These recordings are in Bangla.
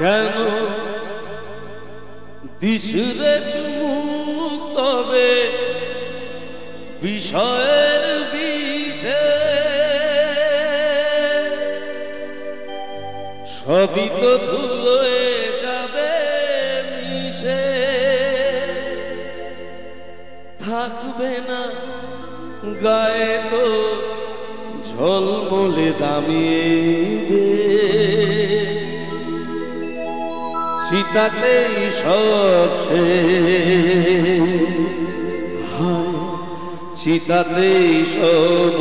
কেন দিশরে চুমুক তবে বিষয়ের বিষে সবই তো ধুলোয় যাবে মিশে থাকবে না গায়ে তো ঝলমলে দামিয়ে চিতাতেই সব হায় চিতাতেই সব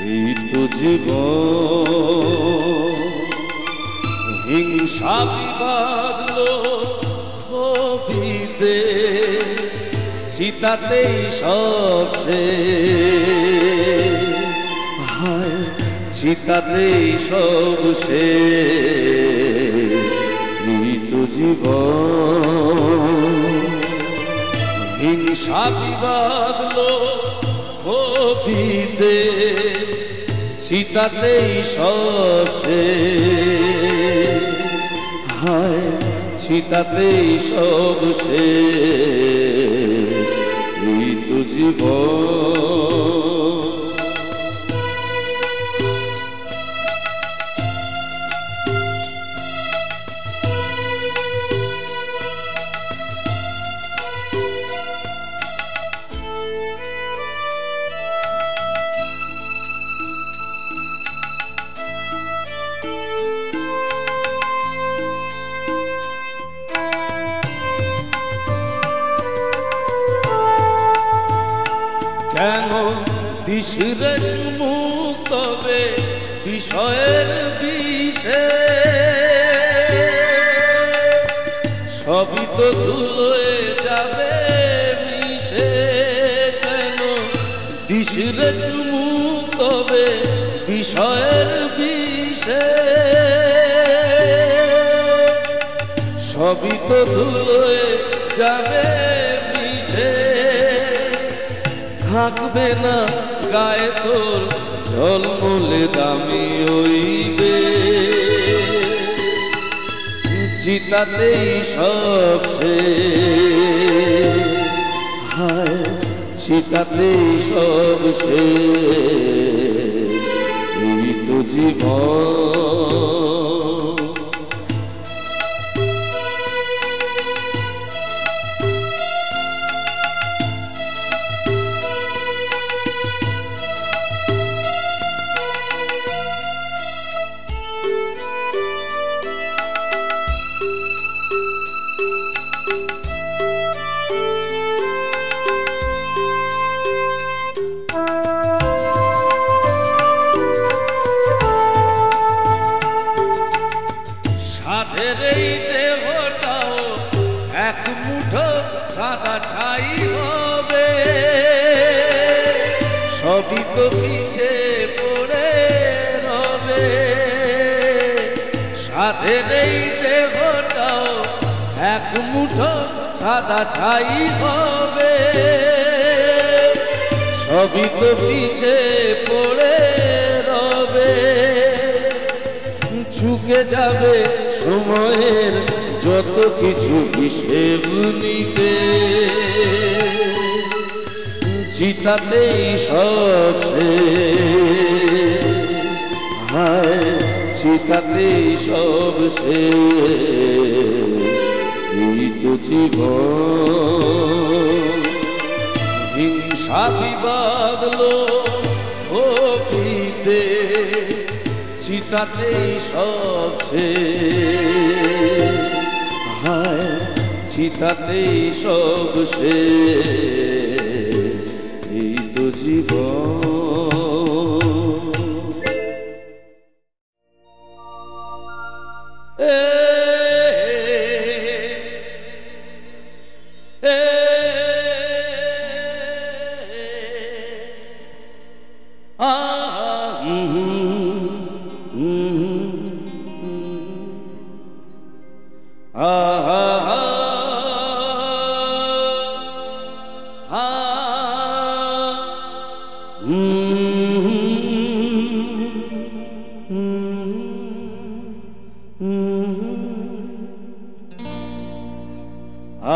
এই তো জীবন হিংসা বিবাদ হবিতে চিতাতেই সব হায় চিতাতেই সব এই তো জীবন হিংসা বিবাদ হবিতে চিতাতেই সব হায় চিতাতেই সব এই তো জীবন কেন দিশরে চুমুক তবে বিষয়ের বিষে সবই তো ধুলোয় যাবে মিশে কেন দিশরে চুমুক তবে বিষয়ের বিষে সবই তো ধুলোয় যাবে মিশে থাকবে না গায়ে তোর ঝলমলে দামি হইবে চিতাতেই সব হায় চিতাতেই সব এই তো জীবন সাধের এই দেহটাও এক মুঠো সাদা ছাই হবে সবই তো পিছে পড়ে রবে সাধের এই দেহটাও এক মুঠো সাদা ছাই হবে সবই তো পিছে পড়ে রবে চুকে যাবে সময়ের যত কিছু হিসেব নিতে চিতাতেই সব হায় চিতাতেই সব এই তো জীবন হিংসা বিবাদ হবিতে চিতাতেই সব হায় চিতাতেই সব এই তো জীবন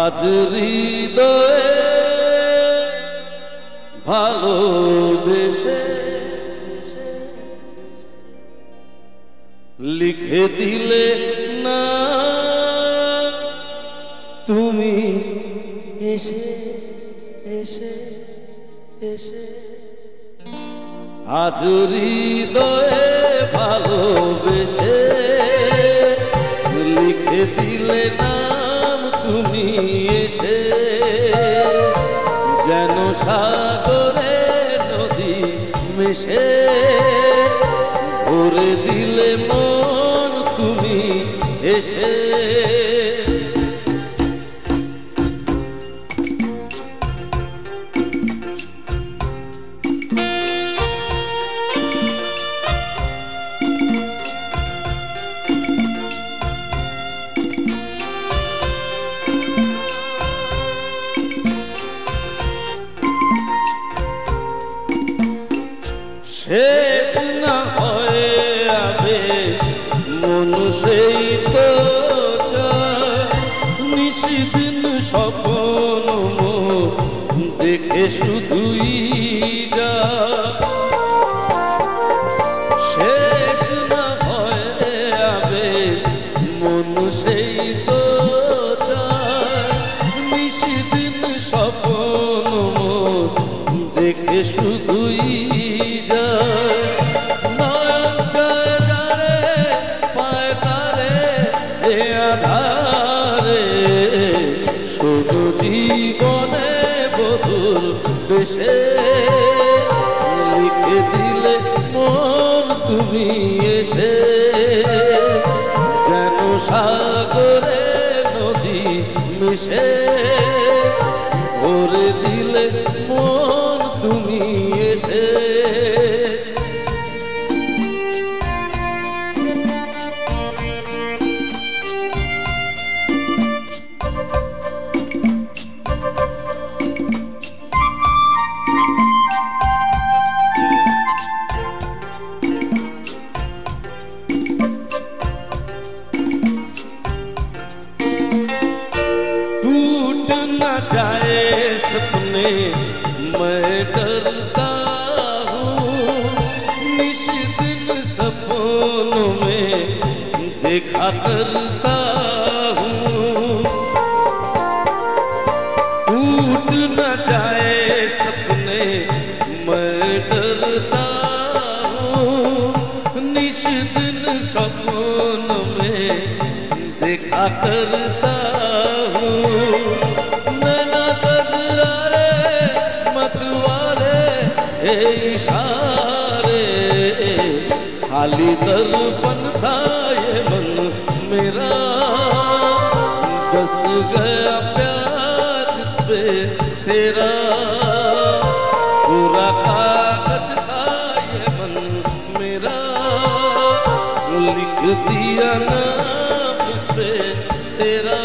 আজ হৃদয়ে ভালোবেসে লিখে দিলে না তুমি এসে এসে এসে আজ হৃদয়ে ভালোবেসে লিখে দিলে নাম তুমি এসে যেন সাগরে নদী মিশে ভরে দিলে মন তুমি এসে শেষ না হয় আবেশ মন সেই তো নিশিদিন স্বপ্ন দেখে শুধুই যা শেষ না হয় আবেশ মন সেই তো নিশিদিন স্বপ্ন দেখে শুধুই জীবনে বধুর বেশে লিখে দিলে মন তুমি এসে যেন সাগরে নদী মিশে ভরে দিলে মন তুমি এসে जाए सपने मैं डरता हूँ निशिदिन सपनों में देखा करता हूँ टूट न जाए सपने मैं डरता हूँ निशिदिन सपनों में देखा करता हूँ इशारे खाली दर्पण था ये मन मेरा बस गया प्यार इस पे तेरा पूरा कागज था ये मन मेरा लिख दिया नाम इस पे तेरा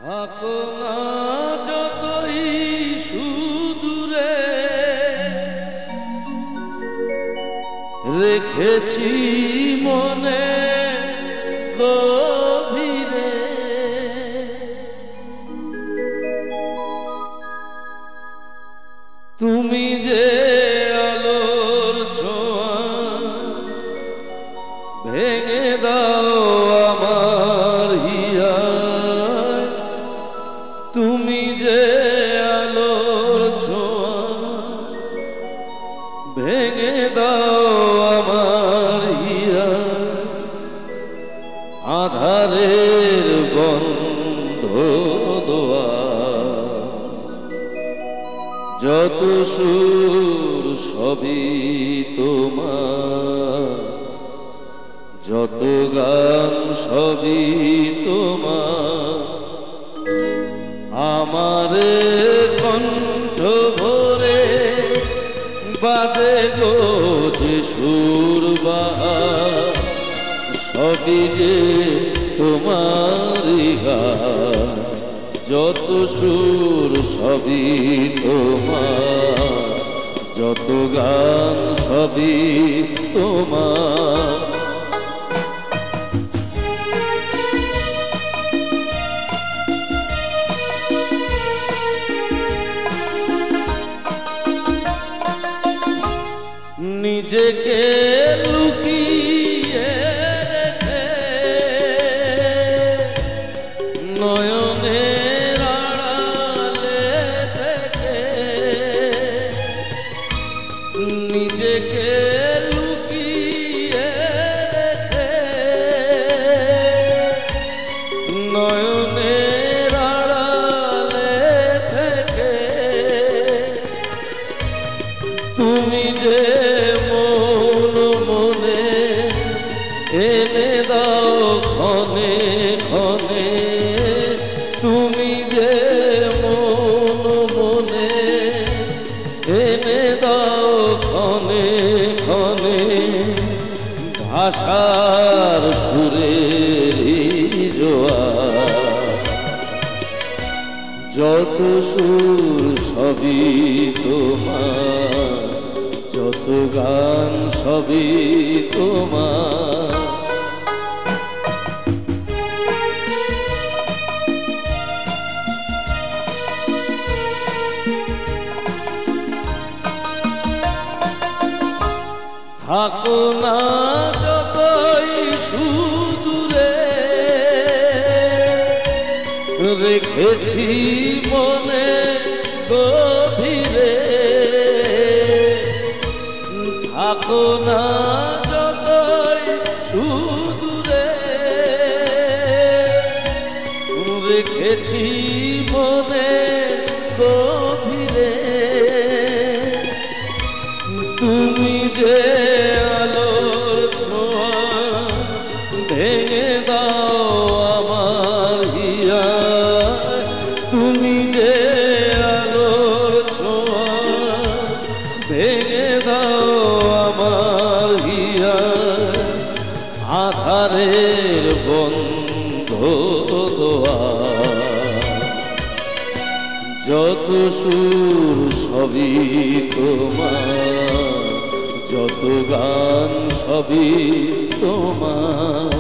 থাকো না যতই সুদূরে রেখেছি মনে গভীরে তুমি যে আলোর ছোঁয়া ভেঙে দাও আমার হিয়া তুমি যে যত সুর সবই তোমার, যত গান সবই তোমার। আমার কণ্ঠ ভরে বাজে গো যে সুর বাহার, সবই যে তোমারই গান। যত সুর সবই তোমার, যত গান সবই তোমার। নিজেকে লুকিয়ে রেখে নয়নের আড়ালে থেকে, নিজেকে লুকিয়ে রেখে নয়নের আড়ালে থেকে, তুমি যে এনে দাও ক্ষণে ক্ষণে, তুমি যে মনে এনে দাও ক্ষণে ক্ষণে। ভাষার সুরেরই জোয়ার, যত সুর সবই তোমার, যত গান সবই তোমার। থাকো না যতই সুদূরে, রেখেছি মনে গভীরে। থাকো না যতই সুদূরে, রেখেছি মনে গভীরে। তুমি যে আলোর ছোঁয়া ভেঙে দাও আমার হিয়া, তুমি যে আলোর ছোঁয়া ভেঙে দাও আমার হিয়া। আধারের বন্ধ দোয়ার, যত সুর সবই তোমার, যত গান সবই তোমার।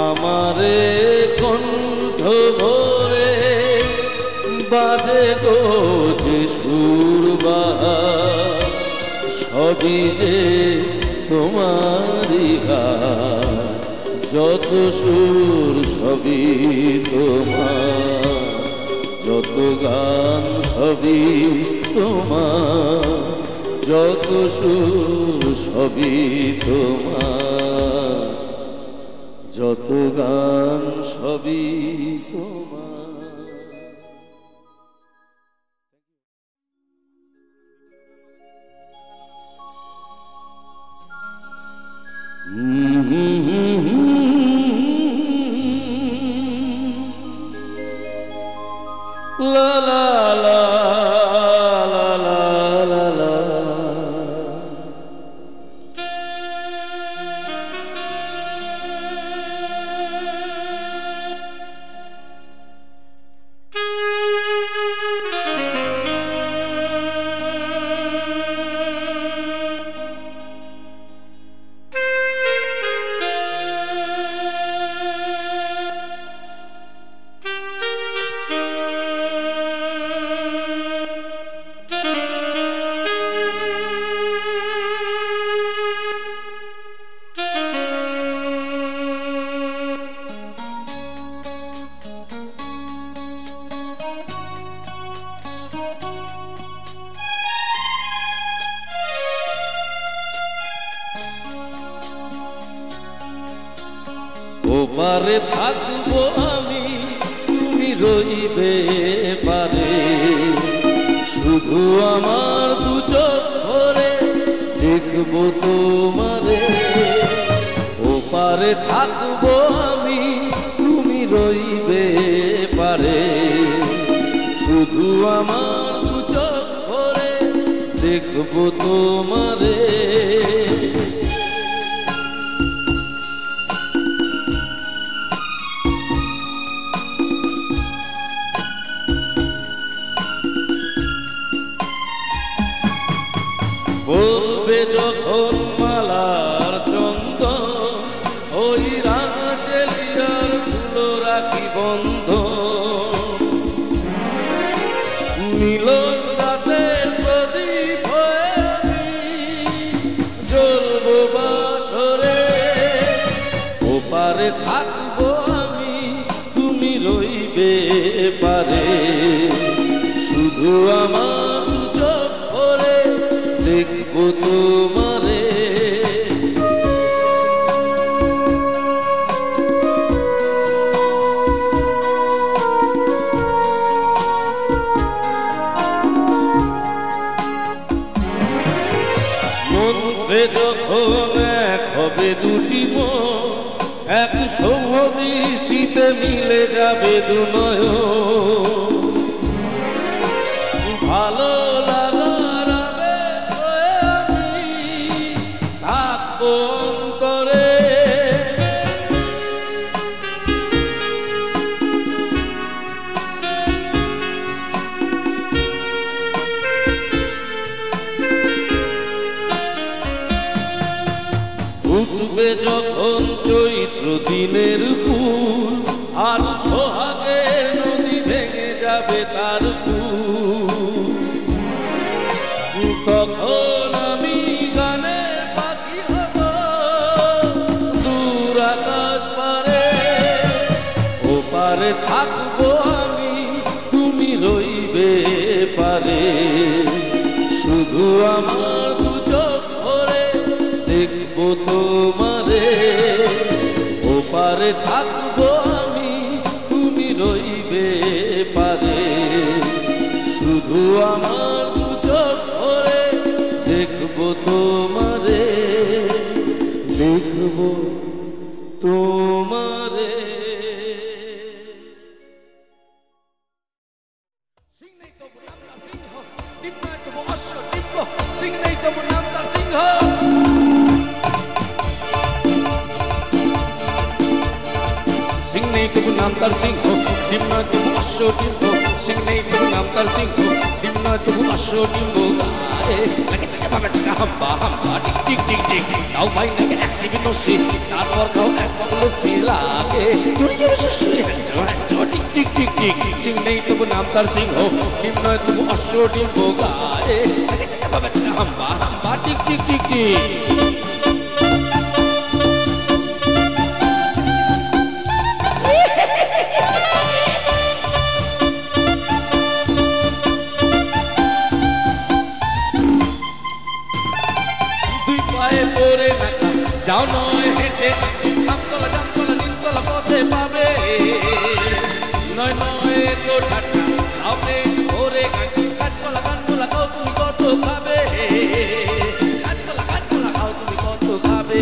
আমারে কণ্ঠ ভরে বাজে গো যে সুর বাহার, সবই যে তোমারই গান। যত সুর সবই তোমার, যত গান সবই তোমার, যত সুর সবই তোমার, যত গান সবই তোমার। La la la la la la la. ওপারে থাকবো আমি, তুমি রইবে পারে, শুধু আমার দু চোখ ভরে দেখবো তোমারে, ওপারে থাকবো আমি তুমি রইবে পারে। শুধু আমার দু চোখ ভরে দেখবো তোমারে। বলবে যখন মালার চন্দন, ওই রাঙা চেলিয়ার ফুলো রাখি বন্ধ। মিলন রাতের প্রদীপ হয়ে আমি জ্বলবো বাসরে, ওপারে থাকবো আমি তুমি রইবে পারে। শুধু আমার চোখ ভরে দেখবো তোমারে। মন্ত্রে যখন এক হবে দুটি মন, এক সৌভ দৃষ্টিতে মিলে যাবে দু নয়ন। ভালো লাগার আবেশ হয়ে আমি থাকবো অন্তরে। উঠবে যখন চৈত্র দিনের ফুল, আর সোহাগের নদী ভেঙে যাবে তার ফুল। তখন আমি গানের পাখি হব দূর আকাশ পারে, ওপারে থাকবো আমি তুমি রইবে পারে। শুধু আমার দু চোখ ভরে দেখবো তোমারে, ওপারে থাকবো আমি তুমি রইবে পারে। শুধু আমার দু চোখ ভরে দেখবো তোমারে, দেখবো তোমারে। সিং নেই তবু নামদার সিংহ, ডিম নয় তবু অশ্ব ডিম্ব। সিং নেই তবু নামদার সিংহ, সিং নেই তবু নামদার সিংহ, ডিম নয় তবু অশ্ব ডিম্ব। সিং নেই তবু নামদার সিংহ, ডিম নয় তবু অশ্ব ডিম্ব। গায়ে লাগে চিকা ভাবে চিকা হাম্বা হাম্বা টিক টিক টিক টিক। তাও ভাই লাগে এক টিভি নসি, তারপর খাও এক বগলে সি লাগে জুড়ি জুড়ি সুসুরি হ্যাঞ্জো হ্যাঞ্জো টিক টিক টিক টিক। সিং নেই তবু নামদার সিংহ, ডিম নয় তবু অশ্ব ডিম্ব। গায়ে লাগে চিকা ভাবে চিকা হাম্বা হাম্বা টিক টিক টিক টিক। যাও নয় হেঁটে আমতলা জামতলা নীলতলা পথে পাবে, নয় নয় তো ঠাট্টা খাওবে ভোরে গাঁটি। কাঁচকলা কানকলা খাও তুমি কত খাবে, কাঁচকলা কানকলা খাও তুমি কত খাবে।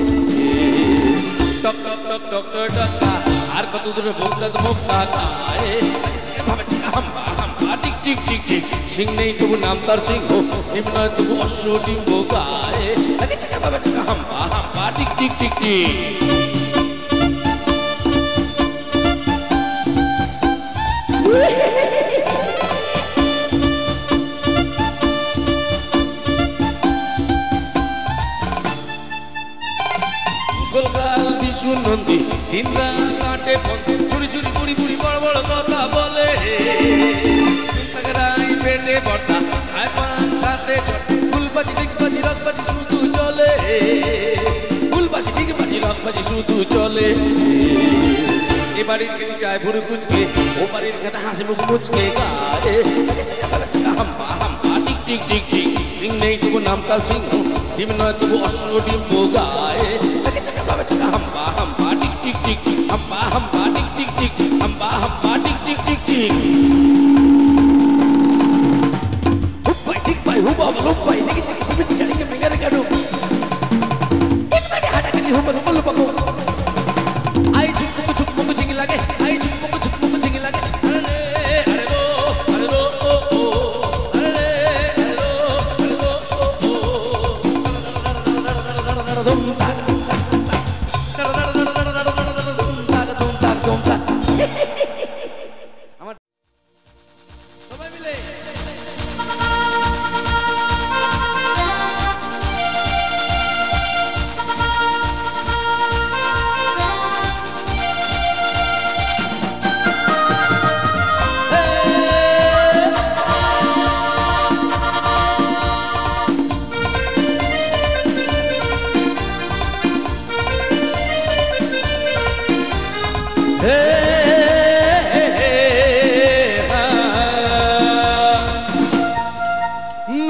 টক টক টক টক টকা আর কত দূরে ভোগটা তো ভোগটা গায়ে ভাবে হাম্বা হাম্বা টিক টিক টিক টিক। সিং নেই তবু নামদার সিংহ, ডিম নয় তবু অশ্ব ডিম্ব। গায়ে লাগে চিকা ভাবে চিকা হাম্বা হাম্বা টিক টিক টিক টিক। গোলগাল বিশু নন্দী দিনরা কাটে পন্থী, চুরি চুরি বুড়ি বুড়ি বড় বড় কথা বলে। পেটে বর্তা খায় পান সাথে ফুলবাজি ডিগবাজি রকবাজি শুধু চলে, ফুলবাজি ডিগবাজি রকবাজি শুধু চলে। এ বাড়ির খেতে চায় ভুরু কুচকে, ও বাড়ির খেতে হাসি মুখ মুচকে। গায়ে হাম্বা হাম্বা টিক টিক টিক টিক। সিং নেই তবু নামদার সিংহ, ডিম নয় তবু অশ্ব ডিম্ব। গায়ে হাম্বা হাম্বা টিক টিক টিক টিক। হাম্বা হাম্বা টিক টিক টিক টিক। হাম্বা হাম্বা টিক টিক টিক টিক।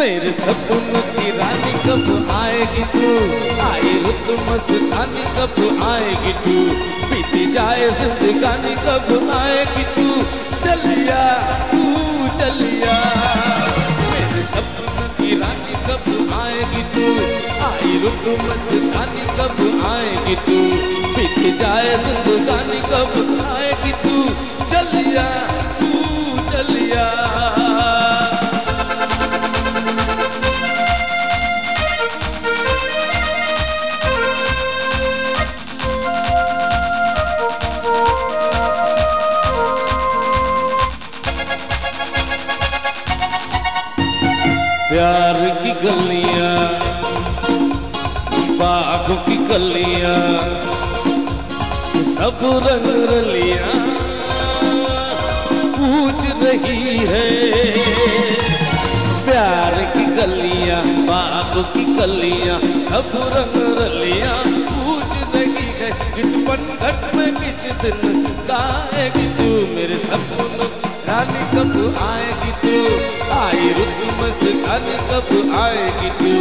मेरे सपनों की रानी कब आएगी तू, आए रुत मस्तानी कब आएगी तू, बीती जाए जिंदगानी कब आएगी तू, चलिया तू चलिया। मेरे सपनों की रानी कब आएगी तू, आई रुत मस्तानी कब आएगी तू, बीती जाए जिंदगानी कब आएगी तू, चलिया तू चलिया। प्यार की गलियां बागों की गलियां सब रंग रलियां पूछ रही है। प्यार की गलियां बागों की गलियां सब रंग रलियां पूछ रही है। किस पनघट में किस दिन गाएगी तू, मेरे सपनों रानी कब आएगी तू, आई रुत मस्तानी कब आएगी तू,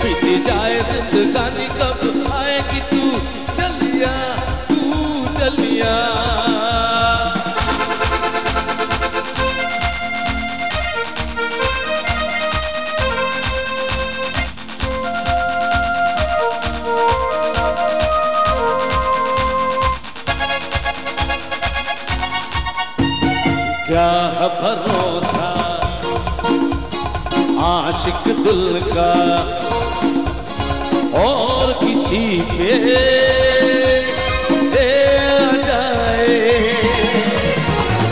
बीती जाए जिंदगानी कब आएगी तू, चलिया तू चलिया। क्या है भरोसा आशिक दिल का और किसी पे दे जाए,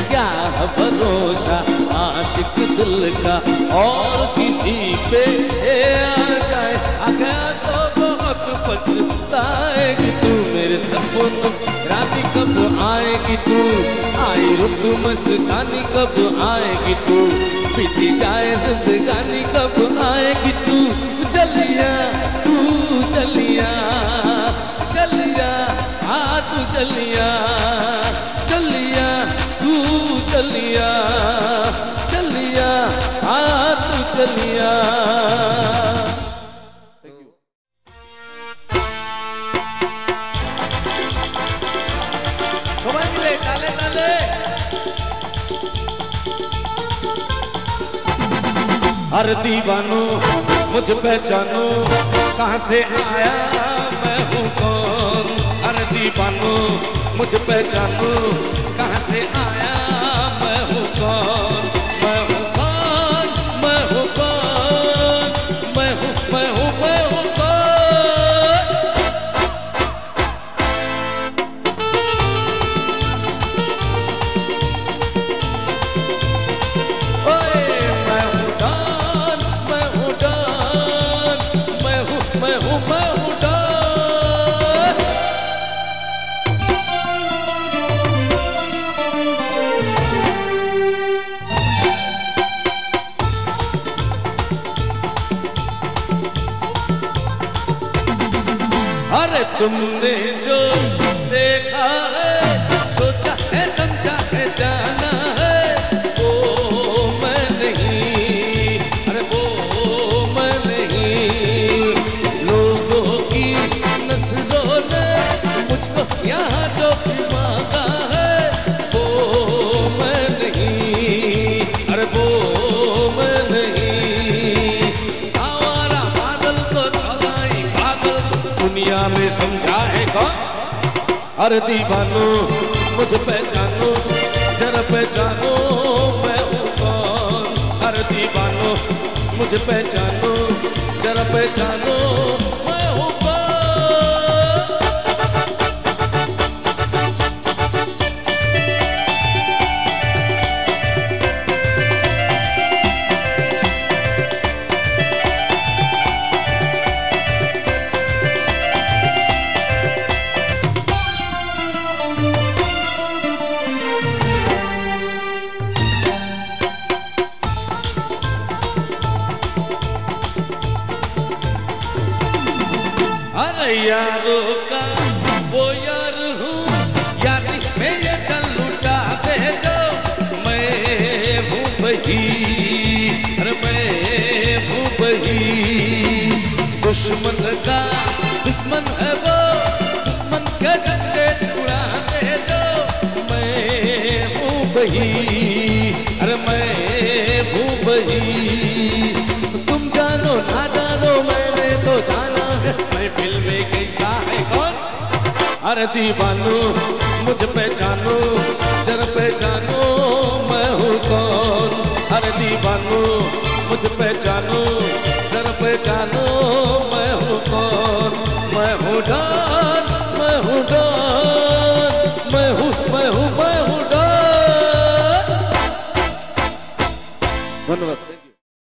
क्या है भरोसा आशिक दिल का और किसी पे दे जाए। आखिर तो बहुत पछताएगी तू, मेरे सपनों रानी कब आएगी तू, आई रुत मस्तानी कब आएगी तू, बीती जाए जिंदगानी कब आएगी तू, चलिया तू चलिया चलिया आ तू चलिया चलिया तू चलिया चलिया आ तू चलिया। डाले डाले हर दीवानो मुझ पहचानो कहाँ से आया मैं हूँ कौन, हर दीवानो मुझ पहचानो कहाँ से आया मैं हूँ कौन, मैं हूँ कौन मैं हूँ कौन मैं हूँ मैं हूँ मैं हूँ अरे तुमने जो देखा है सोचा है समझा है जाना है वो मैं नहीं, अरे वो मैं नहीं। लोगों की नजरों ने मुझको यहाँ जो भी मांगा है वो मैं नहीं, अरे वो मैं नहीं। आवारा बादल को चौगाई पागल दुनिया में समझा है कौन, अरे दीवानो मुझ पहचानो जरा पहचानो मैं हूँ कौन, अरे दीवानो मुझ पहचानो जरा पहचानो मैं हूँ कौन। अरे यारों का वो यार हूँ, यारी में ये कल लुटा भेजो, मैं हूँ वही, अरे मैं हूँ दुश्मन का दुश्मन है वो, दुश्मन के झंडे उड़ाते जो। मैं हूँ वही, अरे मैं हूँ वही। तुम जानो ना जानो मैंने तो जाना है, मैं फिल्म में कैसा है कौन। अरे दीवानो मुझ पहचानो, जरा पहचानो मैं हूँ कौन। अरे दीवानो मुझ पहचानो, जरा पहचानो मैं हूँ कौन। मैं हूँ डॉन, मैं हूँ डॉन, मैं हूँ डॉन। धन्यवाद।